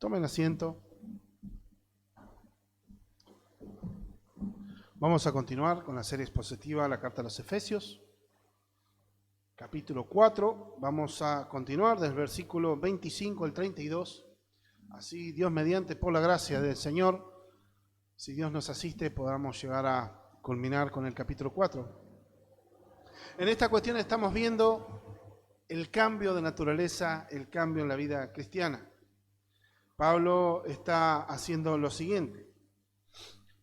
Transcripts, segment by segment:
Tomen asiento. Vamos a continuar con la serie expositiva La Carta a los Efesios, capítulo 4. Vamos a continuar desde el versículo 25 al 32. Así, Dios mediante, por la gracia del Señor, si Dios nos asiste, podamos llegar a culminar con el capítulo 4. En esta cuestión estamos viendo el cambio de naturaleza, el cambio en la vida cristiana. Pablo está haciendo lo siguiente.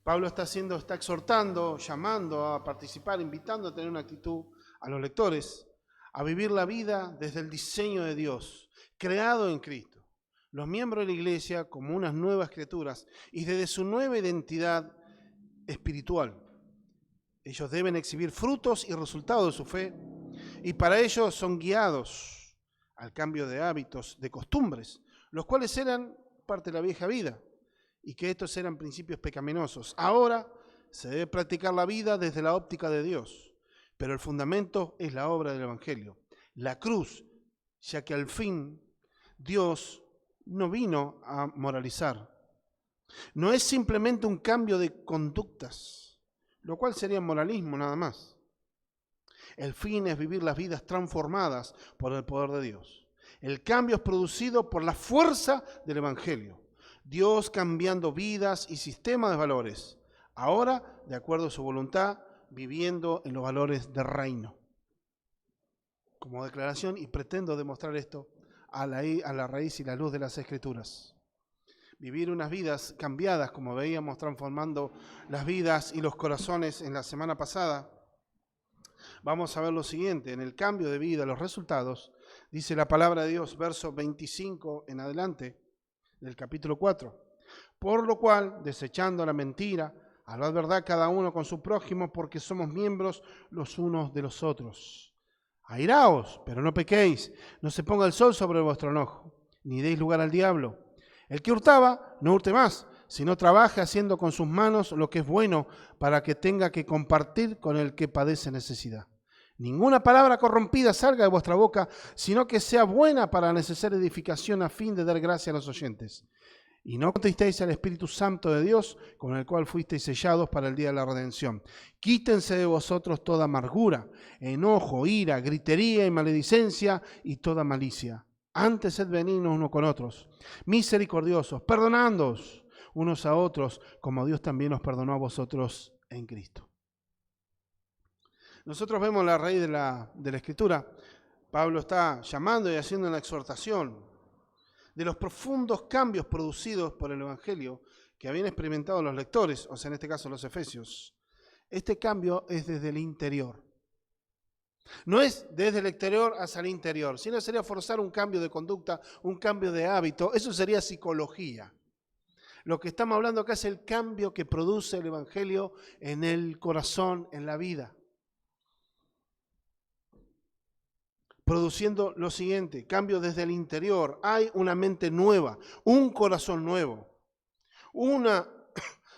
Pablo está exhortando, llamando a participar, invitando a tener una actitud a los lectores, a vivir la vida desde el diseño de Dios, creado en Cristo. Los miembros de la iglesia como unas nuevas criaturas y desde su nueva identidad espiritual. Ellos deben exhibir frutos y resultados de su fe y para ello son guiados al cambio de hábitos, de costumbres, los cuales eran parte de la vieja vida y que estos eran principios pecaminosos. Ahora se debe practicar la vida desde la óptica de Dios, pero el fundamento es la obra del Evangelio, la cruz, ya que al fin Dios no vino a moralizar. No es simplemente un cambio de conductas, lo cual sería moralismo nada más. El fin es vivir las vidas transformadas por el poder de Dios. El cambio es producido por la fuerza del Evangelio. Dios cambiando vidas y sistemas de valores. Ahora, de acuerdo a su voluntad, viviendo en los valores del reino. Como declaración, y pretendo demostrar esto a la raíz y la luz de las Escrituras. Vivir unas vidas cambiadas, como veíamos transformando las vidas y los corazones en la semana pasada. Vamos a ver lo siguiente, en el cambio de vida, los resultados, dice la palabra de Dios, verso 25 en adelante, del capítulo 4. Por lo cual, desechando la mentira, hablad verdad cada uno con su prójimo, porque somos miembros los unos de los otros. Airaos, pero no pequéis, no se ponga el sol sobre vuestro enojo, ni deis lugar al diablo. El que hurtaba, no hurte más, sino trabaje haciendo con sus manos lo que es bueno, para que tenga que compartir con el que padece necesidad. Ninguna palabra corrompida salga de vuestra boca, sino que sea buena para la necesaria edificación a fin de dar gracia a los oyentes. Y no contristéis al Espíritu Santo de Dios, con el cual fuisteis sellados para el día de la redención. Quítense de vosotros toda amargura, enojo, ira, gritería y maledicencia y toda malicia. Antes sed benignos unos con otros, misericordiosos, perdonándoos unos a otros, como Dios también os perdonó a vosotros en Cristo. Nosotros vemos la raíz de la Escritura. Pablo está llamando y haciendo una exhortación de los profundos cambios producidos por el Evangelio que habían experimentado los lectores, o sea, en este caso los efesios. Este cambio es desde el interior. No es desde el exterior hacia el interior, sino sería forzar un cambio de conducta, un cambio de hábito. Eso sería psicología. Lo que estamos hablando acá es el cambio que produce el Evangelio en el corazón, en la vida. Produciendo lo siguiente, cambio desde el interior. Hay una mente nueva, un corazón nuevo. Uno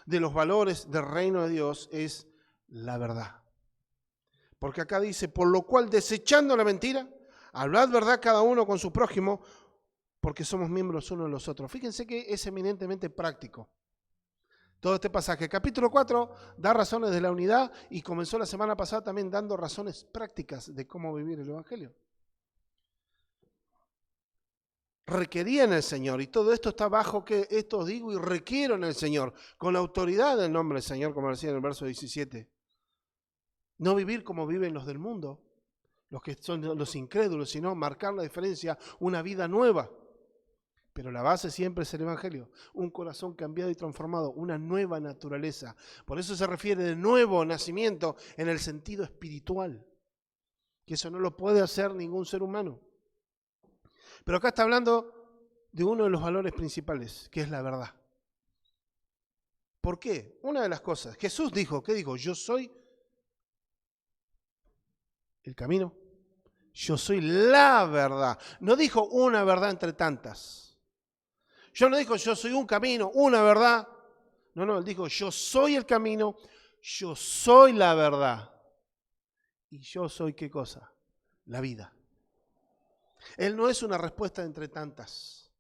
de los valores del reino de Dios es la verdad. Porque acá dice, por lo cual desechando la mentira, hablad verdad cada uno con su prójimo, porque somos miembros unos de los otros. Fíjense que es eminentemente práctico. Todo este pasaje, capítulo 4, da razones de la unidad y comenzó la semana pasada también dando razones prácticas de cómo vivir el Evangelio. Requería en el Señor, y todo esto está bajo que esto os digo y requiero en el Señor, con la autoridad del nombre del Señor, como decía en el verso 17. No vivir como viven los del mundo, los que son los incrédulos, sino marcar la diferencia, una vida nueva. Pero la base siempre es el Evangelio, un corazón cambiado y transformado, una nueva naturaleza. Por eso se refiere de nuevo nacimiento en el sentido espiritual, que eso no lo puede hacer ningún ser humano. Pero acá está hablando de uno de los valores principales, que es la verdad. ¿Por qué? Una de las cosas, Jesús dijo, ¿qué dijo? Yo soy el camino, yo soy la verdad. No dijo una verdad entre tantas. Yo no dijo yo soy un camino, una verdad. No, él dijo yo soy el camino, yo soy la verdad. ¿Y yo soy qué cosa? La vida. Él no es una respuesta entre tantas.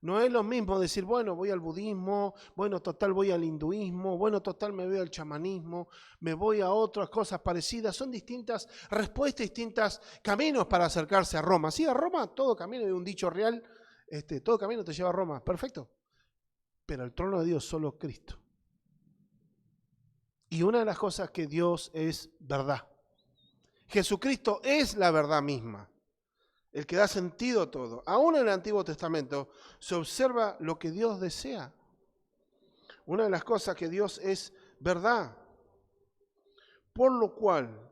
No es lo mismo decir, bueno, voy al budismo, bueno, total voy al hinduismo, bueno, total me voy al chamanismo, me voy a otras cosas parecidas. Son distintas respuestas, distintos caminos para acercarse a Roma. Sí, a Roma todo camino, de un dicho real, todo camino te lleva a Roma, perfecto. Pero el trono de Dios solo Cristo. Y una de las cosas que Dios es verdad. Jesucristo es la verdad misma, el que da sentido a todo. Aún en el Antiguo Testamento se observa lo que Dios desea. Una de las cosas que Dios es verdad. Por lo cual,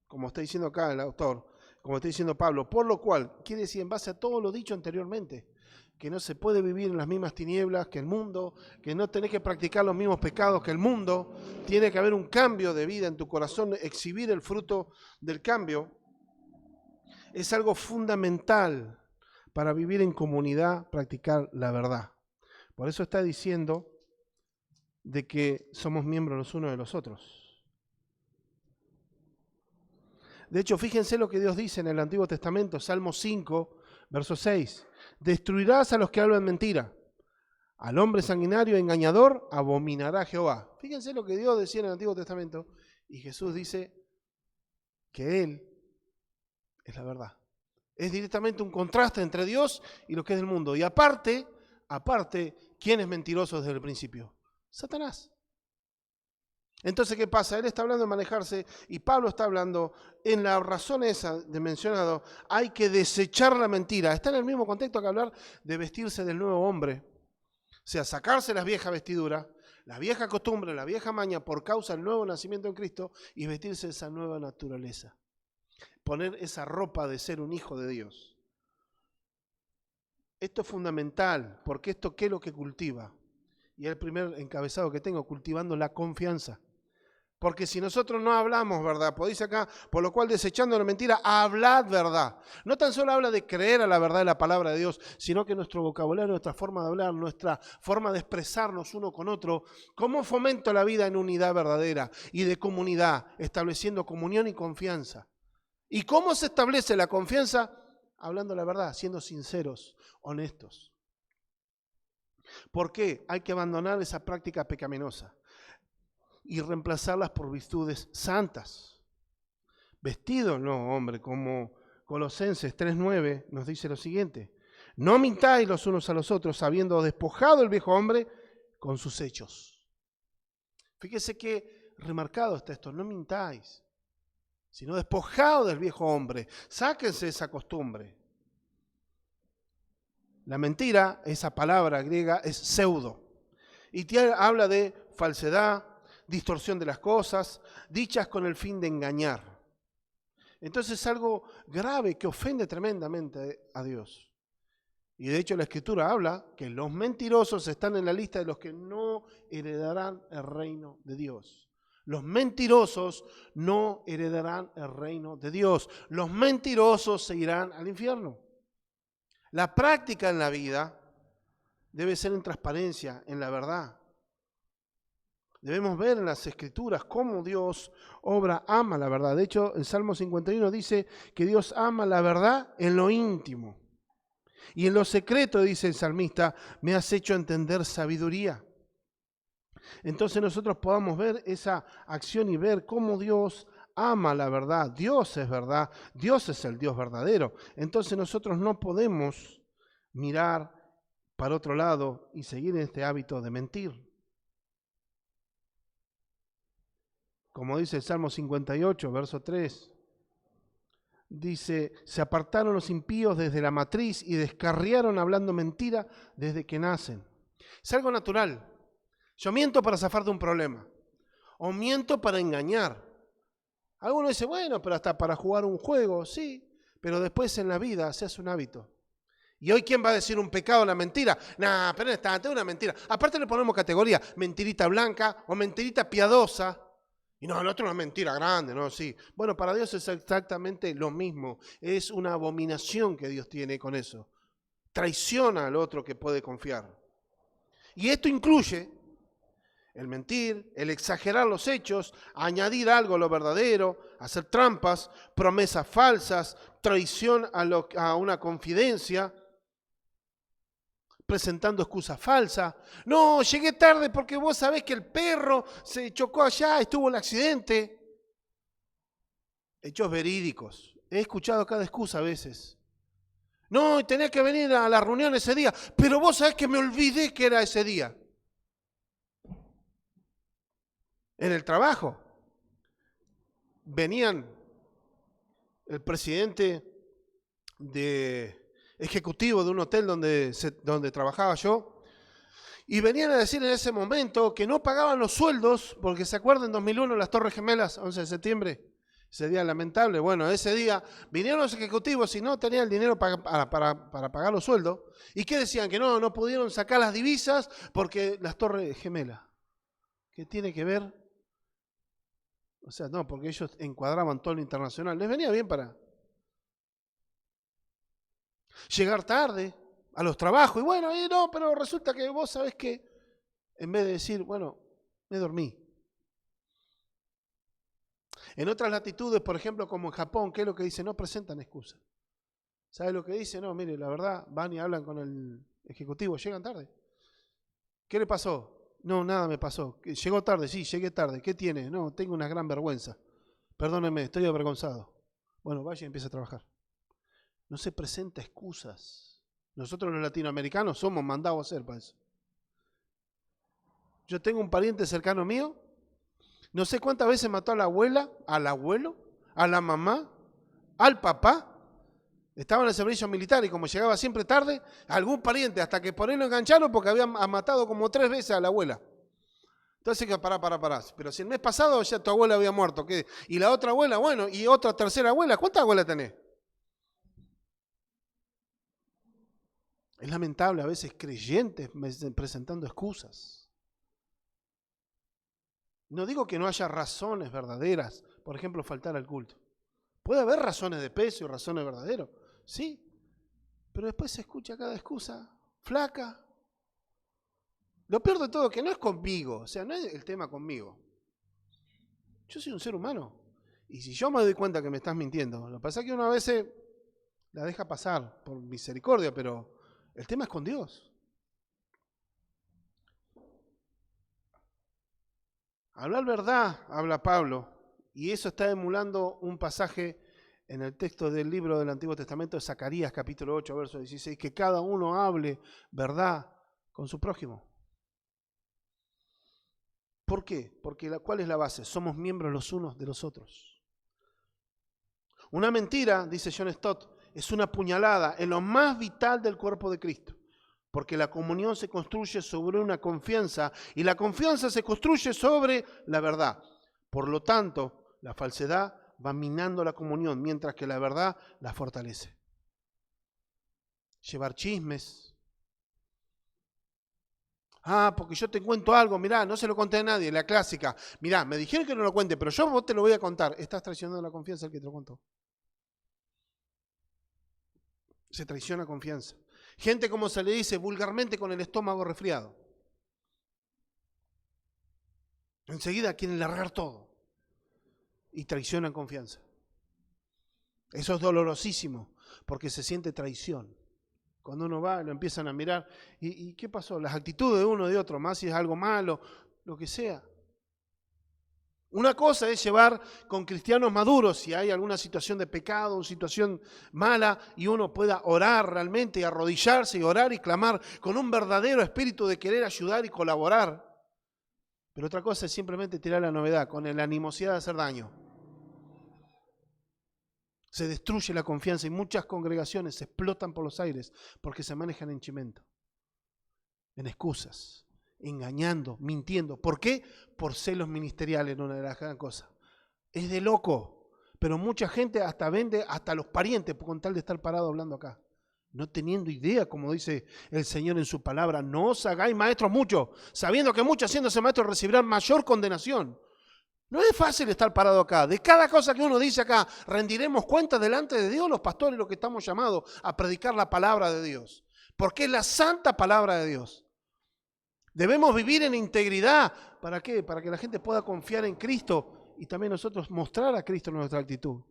como está diciendo acá el autor, como está diciendo Pablo, por lo cual, quiere decir en base a todo lo dicho anteriormente, que no se puede vivir en las mismas tinieblas que el mundo, que no tenés que practicar los mismos pecados que el mundo, tiene que haber un cambio de vida en tu corazón, exhibir el fruto del cambio. Es algo fundamental para vivir en comunidad, practicar la verdad. Por eso está diciendo de que somos miembros los unos de los otros. De hecho, fíjense lo que Dios dice en el Antiguo Testamento, Salmo 5, verso 6. Destruirás a los que hablan mentira. Al hombre sanguinario e engañador abominará Jehová. Fíjense lo que Dios decía en el Antiguo Testamento. Y Jesús dice que Él es la verdad. Es directamente un contraste entre Dios y lo que es del mundo. Y aparte, ¿quién es mentiroso desde el principio? Satanás. Entonces, ¿qué pasa? Él está hablando de manejarse y Pablo está hablando en la razón esa de mencionado, hay que desechar la mentira. Está en el mismo contexto que hablar de vestirse del nuevo hombre. O sea, sacarse las viejas vestiduras, la vieja costumbre, la vieja maña por causa del nuevo nacimiento en Cristo y vestirse de esa nueva naturaleza. Poner esa ropa de ser un hijo de Dios. Esto es fundamental, porque esto ¿qué es lo que cultiva? Y es el primer encabezado que tengo, cultivando la confianza. Porque si nosotros no hablamos verdad, pues dice acá, por lo cual desechando la mentira, hablad verdad. No tan solo habla de creer a la verdad de la palabra de Dios, sino que nuestro vocabulario, nuestra forma de hablar, nuestra forma de expresarnos uno con otro, cómo fomento la vida en unidad verdadera y de comunidad, estableciendo comunión y confianza. ¿Y cómo se establece la confianza? Hablando la verdad, siendo sinceros, honestos. ¿Por qué? Hay que abandonar esa práctica pecaminosa y reemplazarlas por virtudes santas. Vestidos, no, hombre, como Colosenses 3:9 nos dice lo siguiente: no mintáis los unos a los otros, habiendo despojado el viejo hombre con sus hechos. Fíjese que remarcado está esto, no mintáis, sino despojado del viejo hombre. Sáquense esa costumbre. La mentira, esa palabra griega, es pseudo. Y habla de falsedad, distorsión de las cosas, dichas con el fin de engañar. Entonces es algo grave que ofende tremendamente a Dios. Y de hecho la Escritura habla que los mentirosos están en la lista de los que no heredarán el reino de Dios. Los mentirosos no heredarán el reino de Dios. Los mentirosos se irán al infierno. La práctica en la vida debe ser en transparencia, en la verdad. Debemos ver en las Escrituras cómo Dios obra, ama la verdad. De hecho, el Salmo 51 dice que Dios ama la verdad en lo íntimo. Y en lo secreto, dice el salmista, me has hecho entender sabiduría. Entonces nosotros podamos ver esa acción y ver cómo Dios ama la verdad. Dios es verdad, Dios es el Dios verdadero. Entonces nosotros no podemos mirar para otro lado y seguir en este hábito de mentir. Como dice el Salmo 58, verso 3, dice, se apartaron los impíos desde la matriz y descarriaron hablando mentira desde que nacen. Es algo natural. Yo miento para zafar de un problema, o miento para engañar. Alguno dice, bueno, pero hasta para jugar un juego, sí, pero después en la vida se hace un hábito. ¿Y hoy quién va a decir un pecado, la mentira? Nah, pero no está, es una mentira. Aparte le ponemos categoría, mentirita blanca o mentirita piadosa. Y no, el otro es una mentira grande, ¿no? Sí. Bueno, para Dios es exactamente lo mismo. Es una abominación que Dios tiene con eso. Traiciona al otro que puede confiar. Y esto incluye el mentir, el exagerar los hechos, añadir algo a lo verdadero, hacer trampas, promesas falsas, traición a una confidencia, presentando excusas falsas. No, llegué tarde porque vos sabés que el perro se chocó allá, estuvo el accidente. Hechos verídicos. He escuchado cada excusa a veces. No, tenía que venir a la reunión ese día, pero vos sabés que me olvidé que era ese día. En el trabajo. Venían el presidente ejecutivo de un hotel donde trabajaba yo, y venían a decir en ese momento que no pagaban los sueldos, porque se acuerdan en 2001 las Torres Gemelas, 11 de septiembre, ese día lamentable. Bueno, ese día vinieron los ejecutivos y no tenían el dinero para pagar los sueldos. ¿Y qué decían? Que no pudieron sacar las divisas porque las Torres Gemelas. ¿Qué tiene que ver? O sea, no, porque ellos encuadraban todo lo internacional. Les venía bien para llegar tarde a los trabajos. Y bueno, no, pero resulta que vos sabés que en vez de decir, bueno, me dormí. En otras latitudes, por ejemplo, como en Japón, ¿qué es lo que dice? No presentan excusa. ¿Sabe lo que dice? No, mire, la verdad, van y hablan con el ejecutivo, llegan tarde. ¿Qué le pasó? No, nada me pasó. ¿Llegó tarde? Sí, llegué tarde. ¿Qué tiene? No, tengo una gran vergüenza. Perdóneme, estoy avergonzado. Bueno, vaya y empieza a trabajar. No se presenta excusas. Nosotros los latinoamericanos somos mandados a hacer para eso. Yo tengo un pariente cercano mío, no sé cuántas veces mató a la abuela, al abuelo, a la mamá, al papá. Estaba en el servicio militar y como llegaba siempre tarde, algún pariente, hasta que por él lo engancharon porque había matado como 3 veces a la abuela. Entonces, pará. Pero si el mes pasado ya tu abuela había muerto, ¿qué? Y la otra abuela, bueno, y otra tercera abuela, ¿cuántas abuelas tenés? Es lamentable a veces creyentes presentando excusas. No digo que no haya razones verdaderas, por ejemplo, faltar al culto. Puede haber razones de peso y razones verdaderas, sí, pero después se escucha cada excusa flaca. Lo peor de todo que no es conmigo, o sea, no es el tema conmigo. Yo soy un ser humano, y si yo me doy cuenta que me estás mintiendo, lo que pasa es que uno a veces la deja pasar por misericordia, pero el tema es con Dios. Hablar verdad, habla Pablo, y eso está emulando un pasaje en el texto del libro del Antiguo Testamento de Zacarías, capítulo 8, verso 16, que cada uno hable verdad con su prójimo. ¿Por qué? Porque ¿cuál es la base? Somos miembros los unos de los otros. Una mentira, dice John Stott, es una puñalada en lo más vital del cuerpo de Cristo. Porque la comunión se construye sobre una confianza y la confianza se construye sobre la verdad. Por lo tanto, la falsedad va minando la comunión, mientras que la verdad la fortalece. Llevar chismes. Porque yo te cuento algo, mirá, no se lo conté a nadie, la clásica. Mirá, me dijeron que no lo cuente, pero yo vos te lo voy a contar. Estás traicionando la confianza del que te lo contó. Se traiciona confianza. Gente, como se le dice vulgarmente, con el estómago resfriado. Enseguida quieren largar todo. Y traicionan confianza. Eso es dolorosísimo, porque se siente traición. Cuando uno va, lo empiezan a mirar. ¿Y qué pasó? Las actitudes de uno y de otro, más si es algo malo, lo que sea. Una cosa es llevar con cristianos maduros, si hay alguna situación de pecado, una situación mala, y uno pueda orar realmente, y arrodillarse y orar y clamar con un verdadero espíritu de querer ayudar y colaborar. Pero otra cosa es simplemente tirar la novedad, con la animosidad de hacer daño. Se destruye la confianza y muchas congregaciones se explotan por los aires porque se manejan en chimento, en excusas, engañando, mintiendo. ¿Por qué? Por celos ministeriales, no es la gran cosa. Es de loco, pero mucha gente hasta vende hasta los parientes con tal de estar parado hablando acá. No teniendo idea, como dice el Señor en su palabra, no os hagáis maestros muchos, sabiendo que muchos haciéndose maestros recibirán mayor condenación. No es fácil estar parado acá. De cada cosa que uno dice acá, rendiremos cuenta delante de Dios, los pastores, los que estamos llamados a predicar la palabra de Dios. Porque es la santa palabra de Dios. Debemos vivir en integridad. ¿Para qué? Para que la gente pueda confiar en Cristo y también nosotros mostrar a Cristo en nuestra actitud.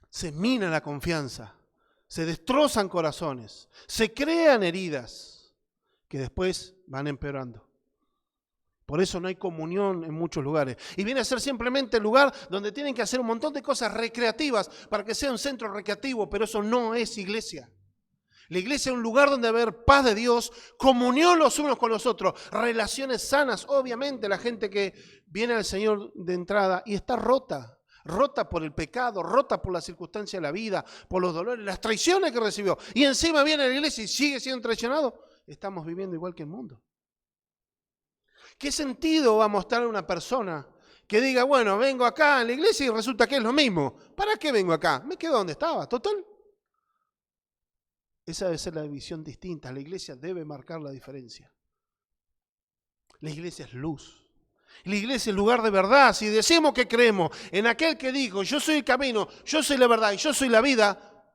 Se mina la confianza. se destrozan corazones, se crean heridas que después van empeorando. Por eso no hay comunión en muchos lugares. Y viene a ser simplemente el lugar donde tienen que hacer un montón de cosas recreativas para que sea un centro recreativo, pero eso no es iglesia. La iglesia es un lugar donde va a haber paz de Dios, comunión los unos con los otros, relaciones sanas. Obviamente la gente que viene al Señor de entrada y está rota por el pecado, rota por las circunstancias de la vida, por los dolores, las traiciones que recibió. Y encima viene a la iglesia y sigue siendo traicionado. Estamos viviendo igual que el mundo. ¿Qué sentido va a mostrar una persona que diga, bueno, vengo acá a la iglesia y resulta que es lo mismo? ¿Para qué vengo acá? Me quedo donde estaba, total. Esa debe ser la visión distinta. La iglesia debe marcar la diferencia. La iglesia es luz. La iglesia es lugar de verdad. Si decimos que creemos en aquel que dijo, yo soy el camino, yo soy la verdad y yo soy la vida,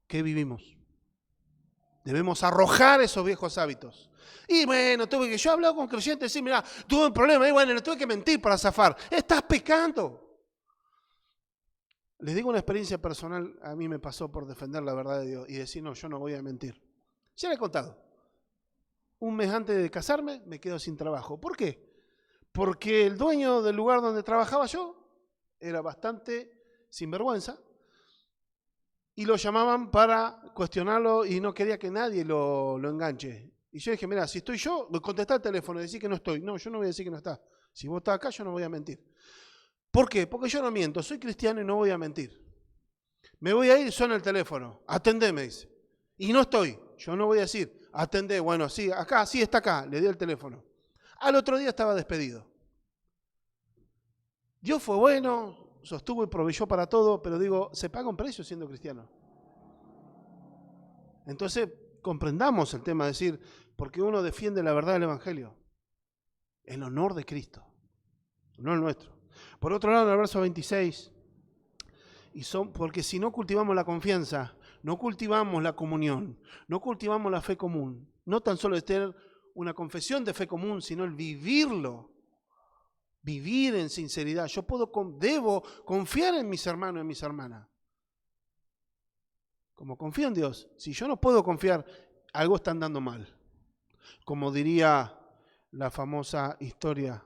¿qué vivimos? Debemos arrojar esos viejos hábitos. Y bueno, yo he hablado con creyentes y mira, tuve un problema y bueno, le tuve que mentir para zafar. Estás pecando. Les digo una experiencia personal, a mí me pasó por defender la verdad de Dios y decir, no, yo no voy a mentir. Ya le he contado. Un mes antes de casarme me quedo sin trabajo. ¿Por qué? Porque el dueño del lugar donde trabajaba yo era bastante sinvergüenza y lo llamaban para cuestionarlo y no quería que nadie lo enganche. Y yo dije, mira, si estoy yo, contestá el teléfono y decir que no estoy. No, yo no voy a decir que no está. Si vos estás acá, yo no voy a mentir. ¿Por qué? Porque yo no miento, soy cristiano y no voy a mentir. Me voy a ir, suena el teléfono, atendé, me dice. Y no estoy, yo no voy a decir, atendé, bueno, sí, acá, sí, está acá, le di el teléfono. Al otro día estaba despedido. Dios fue bueno, sostuvo y proveyó para todo, pero digo, se paga un precio siendo cristiano. Entonces, comprendamos el tema, es decir, porque uno defiende la verdad del Evangelio, en honor de Cristo, no el nuestro. Por otro lado, en el verso 26, porque si no cultivamos la confianza, no cultivamos la comunión, no cultivamos la fe común, no tan solo es tener una confesión de fe común, sino el vivirlo, vivir en sinceridad. Yo debo confiar en mis hermanos y en mis hermanas. Como confío en Dios, si yo no puedo confiar, algo está andando mal. Como diría la famosa historia,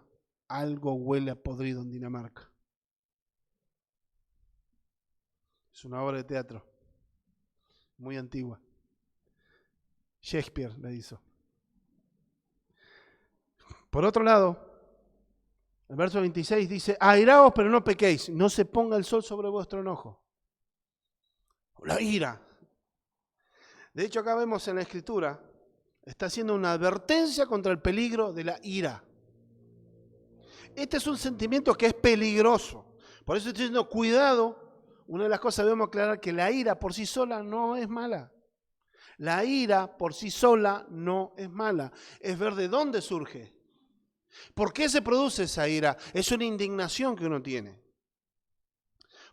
algo huele a podrido en Dinamarca. Es una obra de teatro muy antigua. Shakespeare la hizo. Por otro lado, el verso 26 dice, airaos pero no pequéis, no se ponga el sol sobre vuestro enojo. La ira. De hecho, acá vemos en la Escritura, está haciendo una advertencia contra el peligro de la ira. Este es un sentimiento que es peligroso. Por eso estoy diciendo, cuidado. Una de las cosas debemos aclarar que la ira por sí sola no es mala. La ira por sí sola no es mala. Es ver de dónde surge. ¿Por qué se produce esa ira? Es una indignación que uno tiene.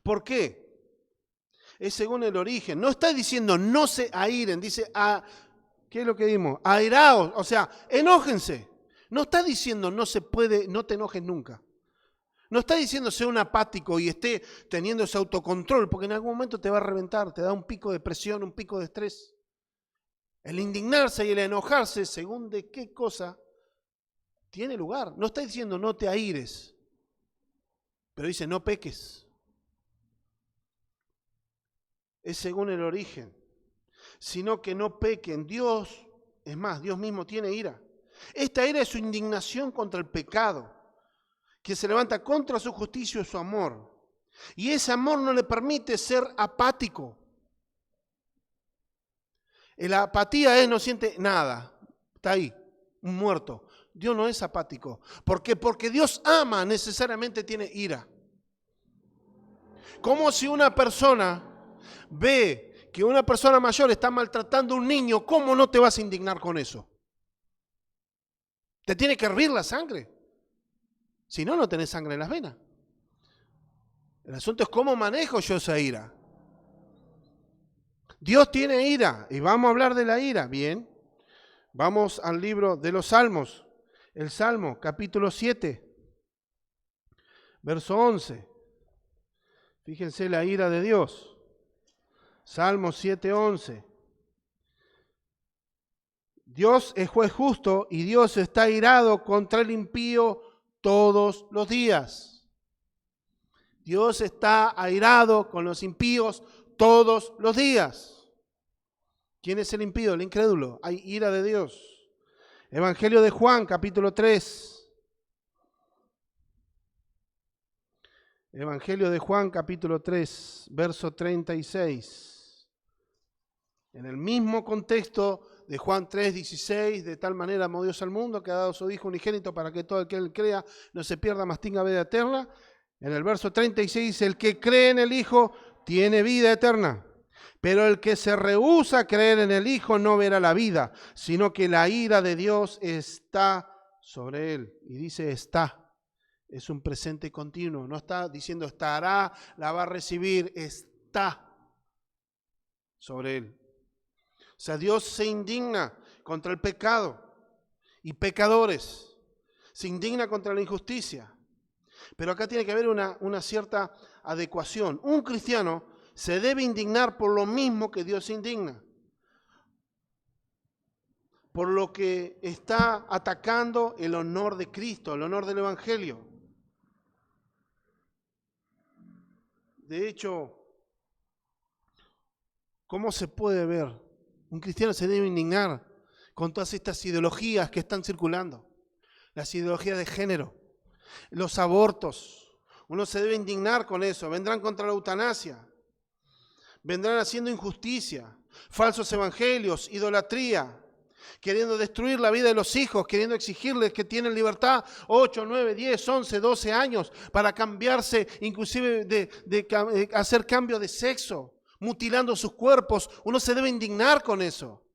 ¿Por qué? Es según el origen. No está diciendo no se airen, dice, ¿qué es lo que dimos? Airaos, o sea, enójense. No está diciendo no se puede, no te enojes nunca. No está diciendo sea un apático y esté teniendo ese autocontrol, porque en algún momento te va a reventar, te da un pico de presión, un pico de estrés. El indignarse y el enojarse, según de qué cosa, tiene lugar. No está diciendo no te aires, pero dice no peques. Es según el origen. Sino que no pequen. Dios, es más, Dios mismo tiene ira. Esta ira es su indignación contra el pecado, que se levanta contra su justicia y su amor. Y ese amor no le permite ser apático. La apatía es no siente nada, está ahí, un muerto. Dios no es apático. ¿Por qué? Porque Dios ama, necesariamente tiene ira. Como si una persona ve que una persona mayor está maltratando a un niño, ¿cómo no te vas a indignar con eso? Te tiene que hervir la sangre. Si no, no tenés sangre en las venas. El asunto es cómo manejo yo esa ira. Dios tiene ira y vamos a hablar de la ira. Bien, vamos al libro de los Salmos. El Salmo, capítulo 7, verso 11. Fíjense la ira de Dios. Salmo 7:11. Dios es juez justo y Dios está airado contra el impío todos los días. Dios está airado con los impíos todos los días. ¿Quién es el impío? El incrédulo. Hay ira de Dios. Evangelio de Juan, capítulo 3. Evangelio de Juan, capítulo 3, verso 36. En el mismo contexto de Juan 3:16, de tal manera amó Dios al mundo que ha dado a su Hijo unigénito para que todo el que él crea no se pierda, mas tenga vida eterna. En el verso 36, el que cree en el Hijo tiene vida eterna, pero el que se rehúsa a creer en el Hijo no verá la vida, sino que la ira de Dios está sobre él. Y dice está. Es un presente continuo, no está diciendo estará, la va a recibir, está sobre él. O sea, Dios se indigna contra el pecado y pecadores, se indigna contra la injusticia. Pero acá tiene que haber una cierta adecuación. Un cristiano se debe indignar por lo mismo que Dios se indigna, por lo que está atacando el honor de Cristo, el honor del Evangelio. De hecho, ¿cómo se puede ver? Un cristiano se debe indignar con todas estas ideologías que están circulando. Las ideologías de género, los abortos. Uno se debe indignar con eso. Vendrán contra la eutanasia. Vendrán haciendo injusticia, falsos evangelios, idolatría, queriendo destruir la vida de los hijos, queriendo exigirles que tienen libertad 8, 9, 10, 11, 12 años para cambiarse, inclusive de hacer cambio de sexo, mutilando sus cuerpos. Uno se debe indignar con eso.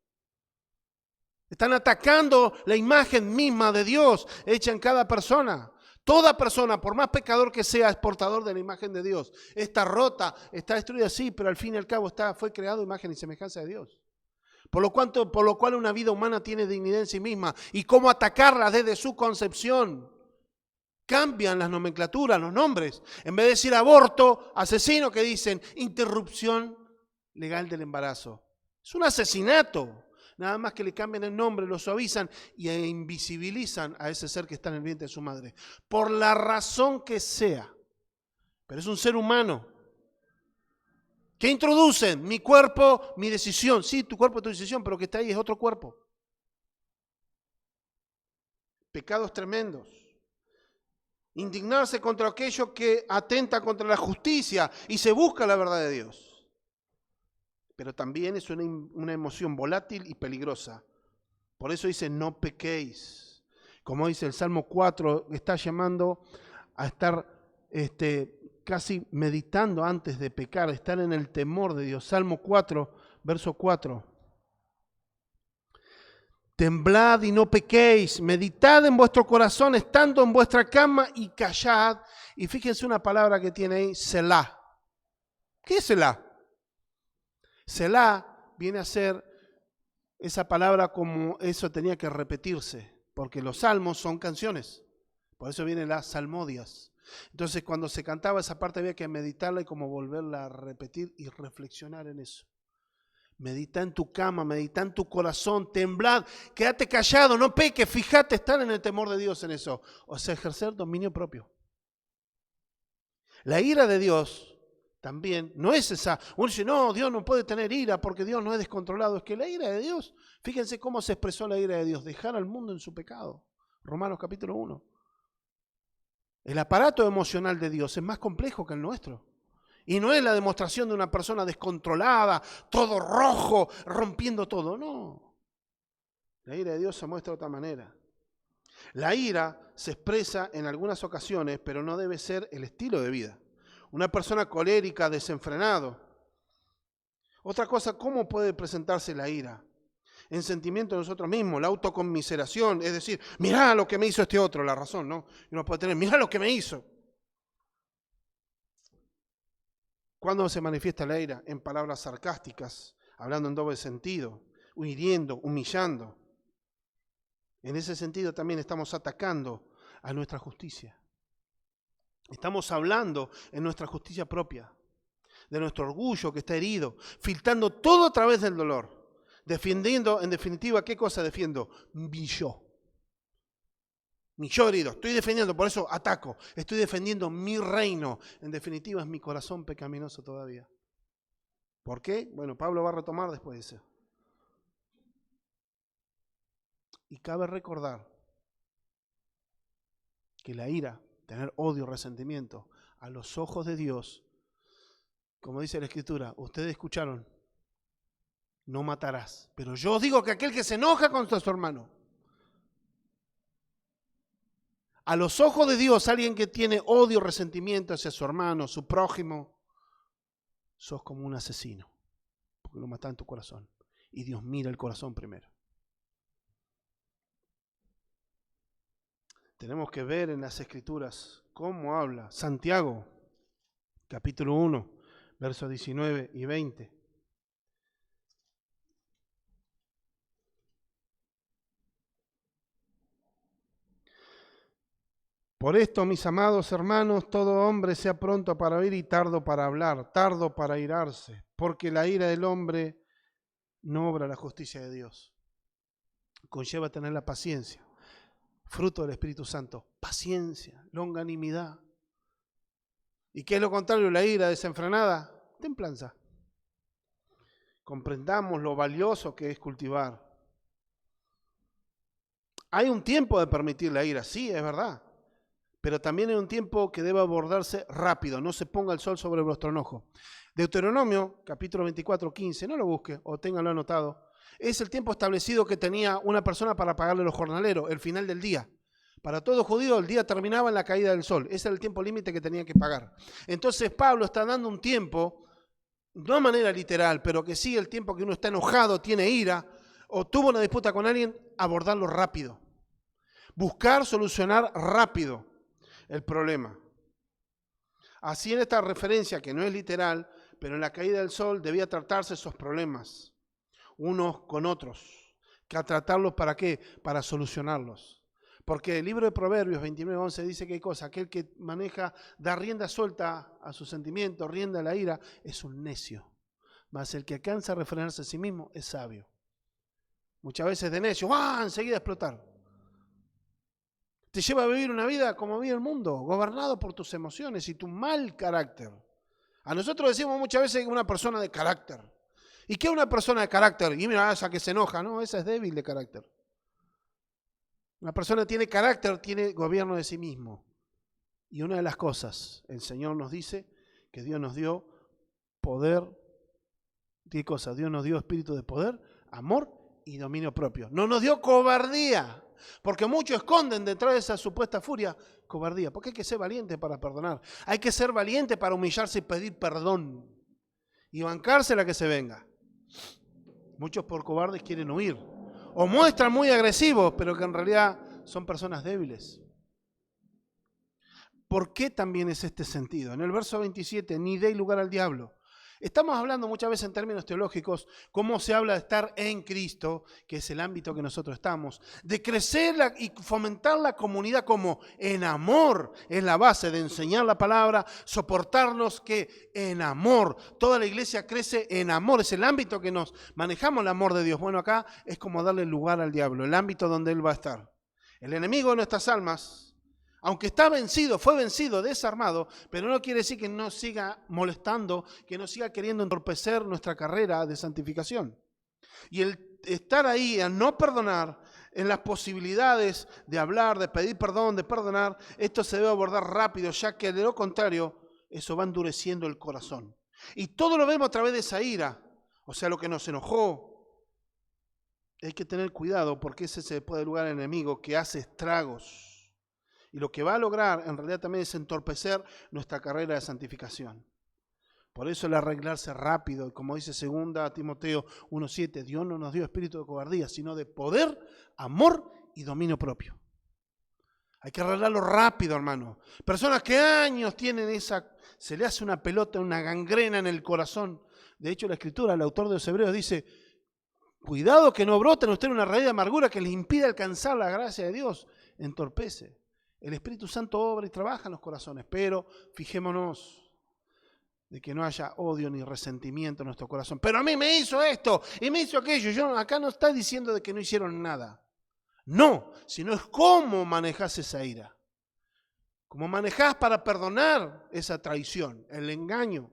Están atacando la imagen misma de Dios hecha en cada persona. Toda persona, por más pecador que sea, es portador de la imagen de Dios. Está rota, está destruida, sí, pero al fin y al cabo fue creado imagen y semejanza de Dios. Por lo cual una vida humana tiene dignidad en sí misma. Y cómo atacarla desde su concepción. Cambian las nomenclaturas, los nombres. En vez de decir aborto, asesino, que dicen interrupción legal del embarazo. Es un asesinato. Nada más que le cambian el nombre, lo suavizan e invisibilizan a ese ser que está en el vientre de su madre. Por la razón que sea. Pero es un ser humano. ¿Qué introducen? Mi cuerpo, mi decisión. Sí, tu cuerpo es tu decisión, pero que está ahí es otro cuerpo. Pecados tremendos. Indignarse contra aquello que atenta contra la justicia y se busca la verdad de Dios. Pero también es una emoción volátil y peligrosa. Por eso dice, no pequéis. Como dice el Salmo 4, está llamando a estar casi meditando antes de pecar, estar en el temor de Dios. Salmo 4, verso 4. Temblad y no pequéis, meditad en vuestro corazón, estando en vuestra cama y callad. Y fíjense una palabra que tiene ahí, Selah. ¿Qué es Selah? Selah viene a ser esa palabra como eso tenía que repetirse, porque los salmos son canciones, por eso vienen las salmodias. Entonces cuando se cantaba esa parte había que meditarla y como volverla a repetir y reflexionar en eso. Medita en tu cama, medita en tu corazón, temblad, quédate callado, no peques, fíjate, estar en el temor de Dios en eso. O sea, ejercer dominio propio. La ira de Dios también no es esa. Uno dice, no, Dios no puede tener ira porque Dios no es descontrolado. Es que la ira de Dios, fíjense cómo se expresó la ira de Dios, dejar al mundo en su pecado. Romanos capítulo 1. El aparato emocional de Dios es más complejo que el nuestro. Y no es la demostración de una persona descontrolada, todo rojo, rompiendo todo. No. La ira de Dios se muestra de otra manera. La ira se expresa en algunas ocasiones, pero no debe ser el estilo de vida. Una persona colérica, desenfrenado. Otra cosa, ¿cómo puede presentarse la ira? En sentimiento de nosotros mismos, la autoconmiseración, es decir, mirá lo que me hizo este otro, la razón, ¿no? Y uno puede tener, mirá lo que me hizo. ¿Cuándo se manifiesta la ira? En palabras sarcásticas, hablando en doble sentido, hiriendo, humillando. En ese sentido también estamos atacando a nuestra justicia. Estamos hablando en nuestra justicia propia. de nuestro orgullo que está herido, filtrando todo a través del dolor, defendiendo, en definitiva, ¿qué cosa defiendo? Mi yo herido, estoy defendiendo, por eso ataco, estoy defendiendo mi reino, en definitiva es mi corazón pecaminoso todavía. ¿Por qué? Bueno, Pablo va a retomar después de eso. Y cabe recordar que la ira, tener odio, resentimiento, a los ojos de Dios, como dice la Escritura, ustedes escucharon, no matarás. Pero yo os digo que aquel que se enoja contra su hermano, a los ojos de Dios, alguien que tiene odio, resentimiento hacia su hermano, su prójimo, sos como un asesino, porque lo mata en tu corazón. Y Dios mira el corazón primero. Tenemos que ver en las Escrituras cómo habla Santiago, capítulo 1, versos 19 y 20. Por esto, mis amados hermanos, todo hombre sea pronto para oír y tardo para hablar, tardo para irarse, porque la ira del hombre no obra la justicia de Dios. Conlleva tener la paciencia, fruto del Espíritu Santo, paciencia, longanimidad. ¿Y qué es lo contrario? La ira desenfrenada, templanza. Comprendamos lo valioso que es cultivar. Hay un tiempo de permitir la ira, sí, es verdad. Pero también hay un tiempo que debe abordarse rápido, no se ponga el sol sobre vuestro enojo. Deuteronomio, capítulo 24, 15, no lo busque o ténganlo anotado. Es el tiempo establecido que tenía una persona para pagarle a los jornaleros, el final del día. Para todo judío el día terminaba en la caída del sol. Ese era el tiempo límite que tenía que pagar. Entonces Pablo está dando un tiempo, no de manera literal, pero que sí el tiempo que uno está enojado, tiene ira, o tuvo una disputa con alguien, abordarlo rápido. Buscar solucionar rápido el problema. Así en esta referencia, que no es literal, pero en la caída del sol debía tratarse esos problemas, unos con otros, que a tratarlos ¿para qué? Para solucionarlos. Porque el libro de Proverbios 29:11 dice que hay cosa, aquel que maneja, da rienda suelta a sus sentimientos, rienda a la ira, es un necio. Mas el que alcanza a refrenarse a sí mismo es sabio. Muchas veces de necio, enseguida explotar. Te lleva a vivir una vida como vive el mundo, gobernado por tus emociones y tu mal carácter. A nosotros decimos muchas veces una persona de carácter. ¿Y qué es una persona de carácter? Y mira, esa que se enoja, no, esa es débil de carácter. Una persona que tiene carácter, tiene gobierno de sí mismo. Y una de las cosas, el Señor nos dice que Dios nos dio poder. ¿Qué cosa? Dios nos dio espíritu de poder, amor y dominio propio. No nos dio cobardía. Porque muchos esconden detrás de esa supuesta furia cobardía. Porque hay que ser valiente para perdonar. Hay que ser valiente para humillarse y pedir perdón. Y bancarse la que se venga. Muchos por cobardes quieren huir. O muestran muy agresivos, pero que en realidad son personas débiles. ¿Por qué también es este sentido? En el verso 27, ni deis lugar al diablo. Estamos hablando muchas veces en términos teológicos, cómo se habla de estar en Cristo, que es el ámbito que nosotros estamos, de crecer y fomentar la comunidad como en amor, es la base de enseñar la palabra, soportarnos que en amor, toda la iglesia crece en amor, es el ámbito que nos manejamos el amor de Dios. Bueno, acá es como darle lugar al diablo, el ámbito donde Él va a estar. El enemigo de nuestras almas, aunque está vencido, fue vencido, desarmado, pero no quiere decir que no siga molestando, que no siga queriendo entorpecer nuestra carrera de santificación. Y el estar ahí, a no perdonar, en las posibilidades de hablar, de pedir perdón, de perdonar, esto se debe abordar rápido, ya que de lo contrario, eso va endureciendo el corazón. Y todo lo vemos a través de esa ira, o sea, lo que nos enojó. Hay que tener cuidado porque ese se puede lugar al enemigo que hace estragos. Y lo que va a lograr en realidad también es entorpecer nuestra carrera de santificación. Por eso el arreglarse rápido, como dice 2 Timoteo 1:7, Dios no nos dio espíritu de cobardía, sino de poder, amor y dominio propio. Hay que arreglarlo rápido, hermano. Personas que años tienen se le hace una pelota, una gangrena en el corazón. De hecho, la Escritura, el autor de los Hebreos dice, cuidado que no brote en usted una raíz de amargura que les impide alcanzar la gracia de Dios. Entorpece. El Espíritu Santo obra y trabaja en los corazones, pero fijémonos, de que no haya odio ni resentimiento en nuestro corazón. Pero a mí me hizo esto y me hizo aquello. Yo acá no está diciendo de que no hicieron nada. No, sino es cómo manejás esa ira. Cómo manejás para perdonar esa traición, el engaño,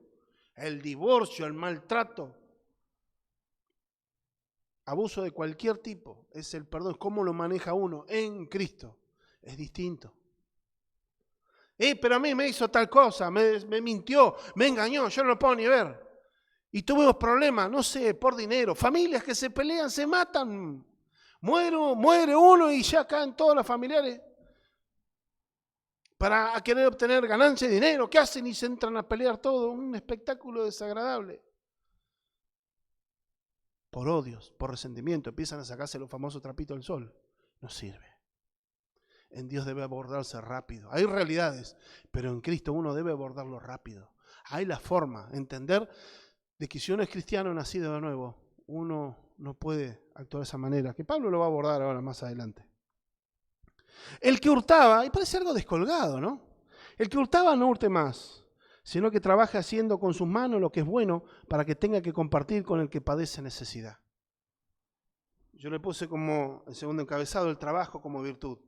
el divorcio, el maltrato. Abuso de cualquier tipo, es el perdón, cómo lo maneja uno en Cristo, es distinto. Pero a mí me hizo tal cosa, me mintió, me engañó, yo no lo puedo ni ver. Y tuvimos problemas, no sé, por dinero, familias que se pelean, se matan, muere uno y ya caen todos los familiares para querer obtener ganancia y dinero. ¿Qué hacen? Y se entran a pelear todo, un espectáculo desagradable. Por odios, por resentimiento, empiezan a sacarse los famosos trapitos del sol. No sirve. En Dios debe abordarse rápido. Hay realidades, pero en Cristo uno debe abordarlo rápido. Hay la forma, entender de que si uno es cristiano nacido de nuevo, uno no puede actuar de esa manera, que Pablo lo va a abordar ahora más adelante. El que hurtaba, y parece algo descolgado, ¿no? El que hurtaba no hurte más, sino que trabaje haciendo con sus manos lo que es bueno para que tenga que compartir con el que padece necesidad. Yo le puse como el segundo encabezado el trabajo como virtud.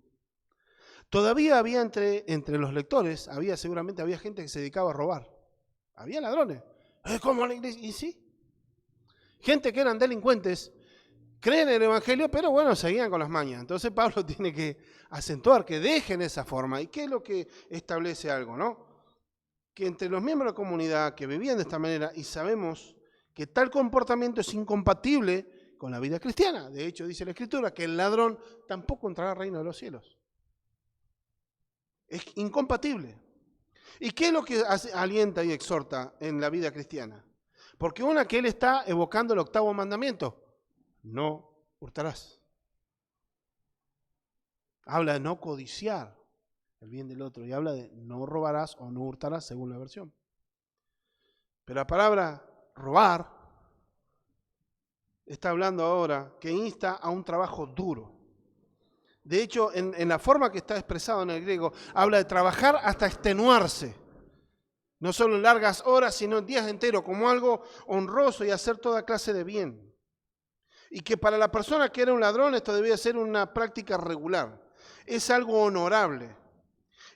Todavía había entre los lectores, seguramente había gente que se dedicaba a robar. Había ladrones. ¿Cómo la iglesia? Y sí. Gente que eran delincuentes, creen en el evangelio, pero bueno, seguían con las mañas. Entonces Pablo tiene que acentuar que dejen esa forma. ¿Y qué es lo que establece algo, no? Que entre los miembros de la comunidad que vivían de esta manera, y sabemos que tal comportamiento es incompatible con la vida cristiana. De hecho, dice la Escritura que el ladrón tampoco entrará al reino de los cielos. Es incompatible. ¿Y qué es lo que alienta y exhorta en la vida cristiana? Porque una que él está evocando el 8º mandamiento. No hurtarás. Habla de no codiciar el bien del otro y habla de no robarás o no hurtarás según la versión. Pero la palabra robar está hablando ahora que insta a un trabajo duro. De hecho, en la forma que está expresado en el griego, habla de trabajar hasta extenuarse. No solo en largas horas, sino en días enteros, como algo honroso y hacer toda clase de bien. Y que para la persona que era un ladrón esto debía ser una práctica regular. Es algo honorable.